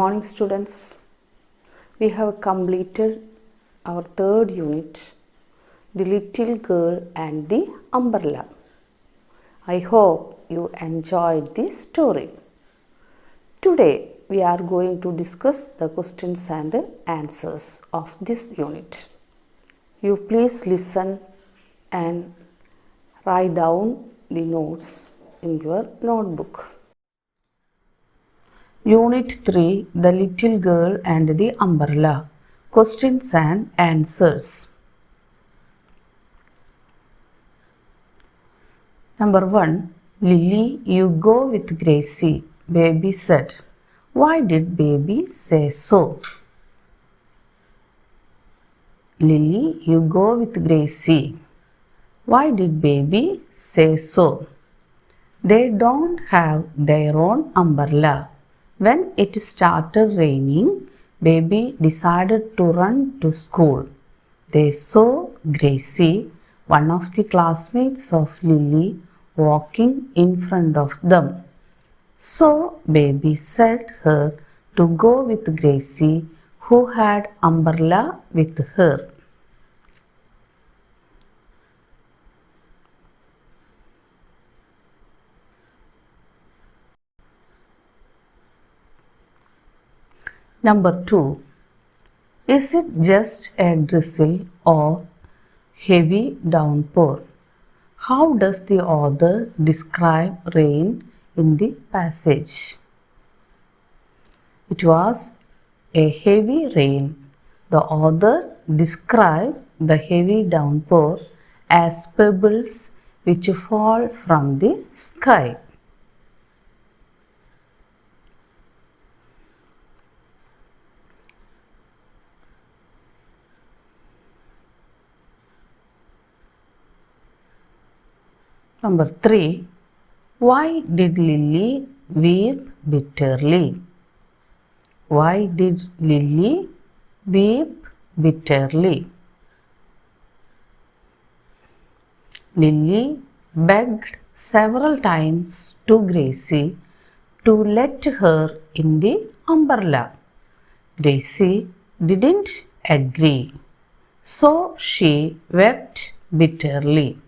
morning, students. We have completed our third unit, The Little Girl and the Umbrella. I hope you enjoyed the story. Today, we are going to discuss the questions and answers of this unit. You please listen and write down the notes in your notebook. Unit 3, The Little Girl and the Umbrella. Questions and answers. Number 1. Lily, you go with Gracie, Baby said. Why did Baby say so? Lily, you go with Gracie. Why did Baby say so? They don't have their own umbrella. When it started raining, Baby decided to run to school. They saw Gracie, one of the classmates of Lily, walking in front of them. So Baby sent her to go with Gracie, who had umbrella with her. Number 2. Is it just a drizzle or heavy downpour? How does the author describe rain in the passage? It was a heavy rain. The author described the heavy downpour as pebbles which fall from the sky. Number 3. Why did Lily weep bitterly? Why did Lily weep bitterly? Lily begged several times to Gracie to let her in the umbrella. Gracie didn't agree, so she wept bitterly.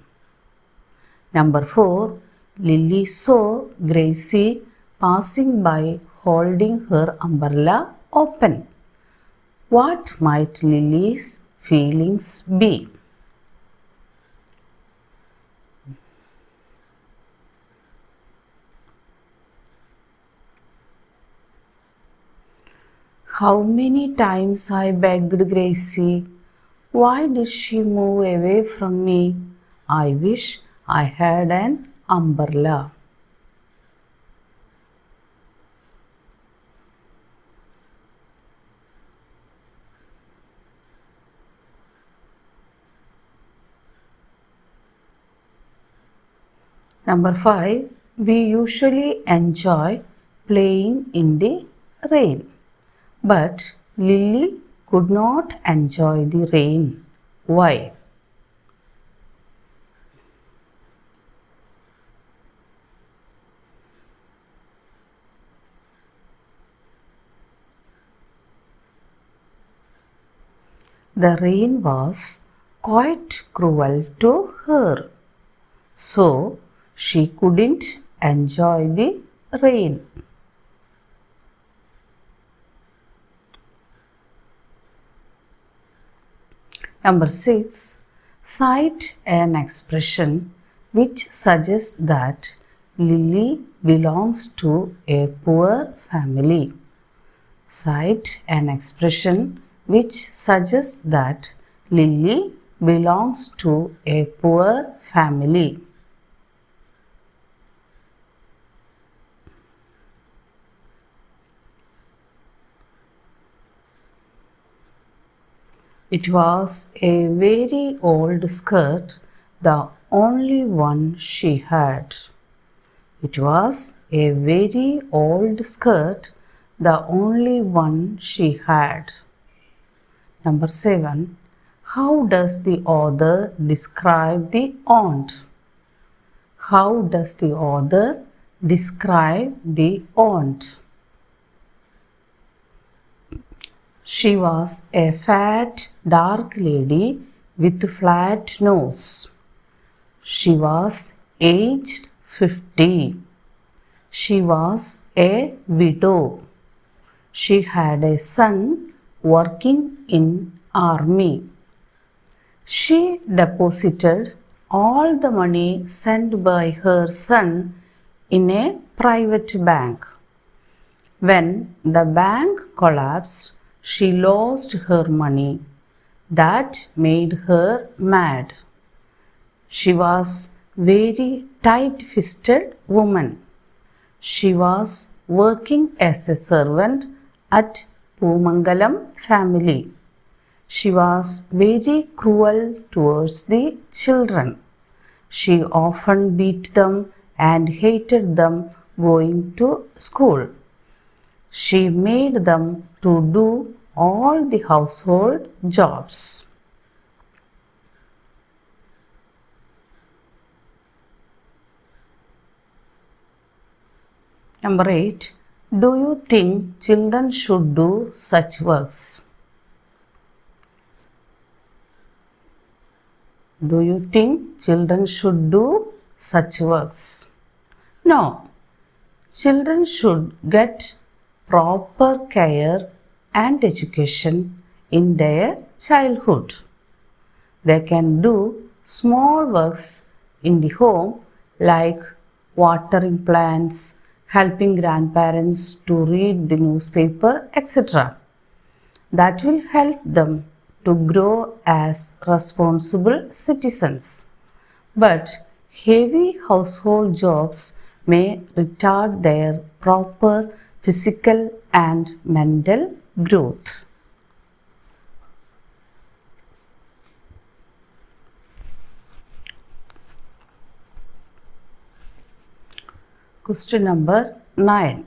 Number 4. Lily saw Gracie passing by holding her umbrella open. What might Lily's feelings be? How many times I begged Gracie. Why did she move away from me? I wish I had an umbrella. Number 5. We usually enjoy playing in the rain. But Lily could not enjoy the rain. Why? The rain was quite cruel to her, so she couldn't enjoy the rain. Number 6. Cite an expression which suggests that Lily belongs to a poor family. Cite an expression which suggests that Lily belongs to a poor family. It was a very old skirt, the only one she had. It was a very old skirt, the only one she had. Number 7. How does the author describe the aunt? How does the author describe the aunt? She was a fat, dark lady with flat nose. She was aged 50. She was a widow. She had a son working in army. She deposited all the money sent by her son in a private bank. When the bank collapsed, she lost her money. That made her mad. She was very tight-fisted woman. She was working as a servant at Poomangalam family. She was very cruel towards the children. She often beat them and hated them going to school. She made them to do all the household jobs. Number 8. Do you think children should do such works? Do you think children should do such works? No. Children should get proper care and education in their childhood. They can do small works in the home like watering plants, helping grandparents to read the newspaper, etc. That will help them to grow as responsible citizens. But heavy household jobs may retard their proper physical and mental growth. Question number 9.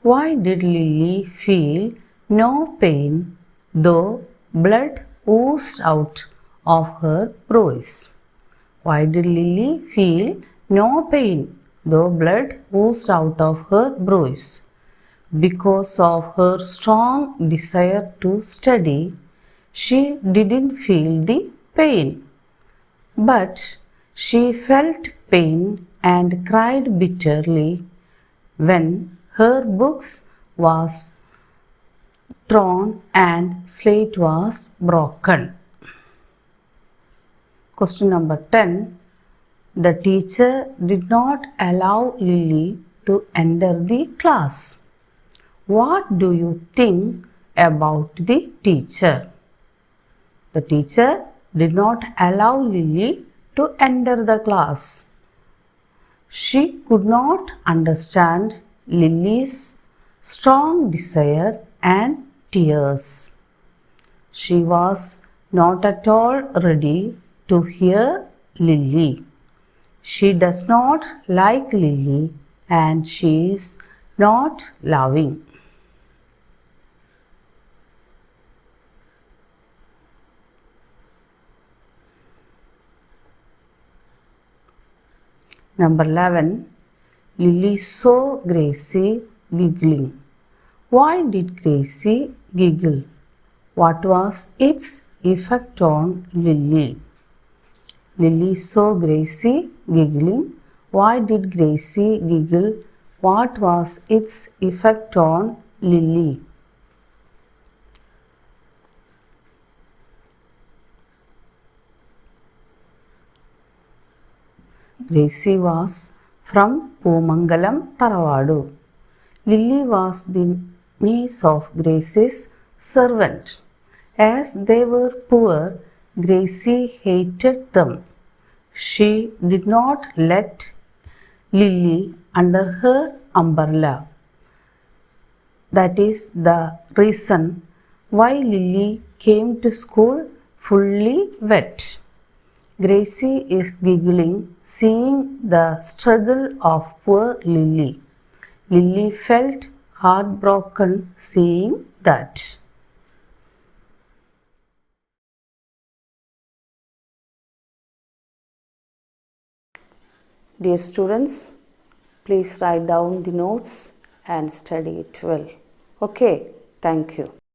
Why did Lily feel no pain though blood oozed out of her bruise? Why did Lily feel no pain though blood oozed out of her bruise? Because of her strong desire to study, she didn't feel the pain. But she felt pain and cried bitterly when her books was torn and slate was broken. Question number 10. The teacher did not allow Lily to enter the class. What do you think about the teacher? The teacher did not allow Lily to enter the class. She could not understand Lily's strong desire and tears. She was not at all ready to hear Lily. She does not like Lily and she is not loving. Number 11. Lily saw Gracie giggling. Why did Gracie giggle? What was its effect on Lily? Lily saw Gracie giggling. Why did Gracie giggle? What was its effect on Lily? Gracie was from Poomangalam, Taravadu. Lily was the niece of Gracie's servant. As they were poor, Gracie hated them. She did not let Lily under her umbrella. That is the reason why Lily came to school fully wet. Gracie is giggling, seeing the struggle of poor Lily. Lily felt heartbroken seeing that. Dear students, please write down the notes and study it well. Okay, thank you.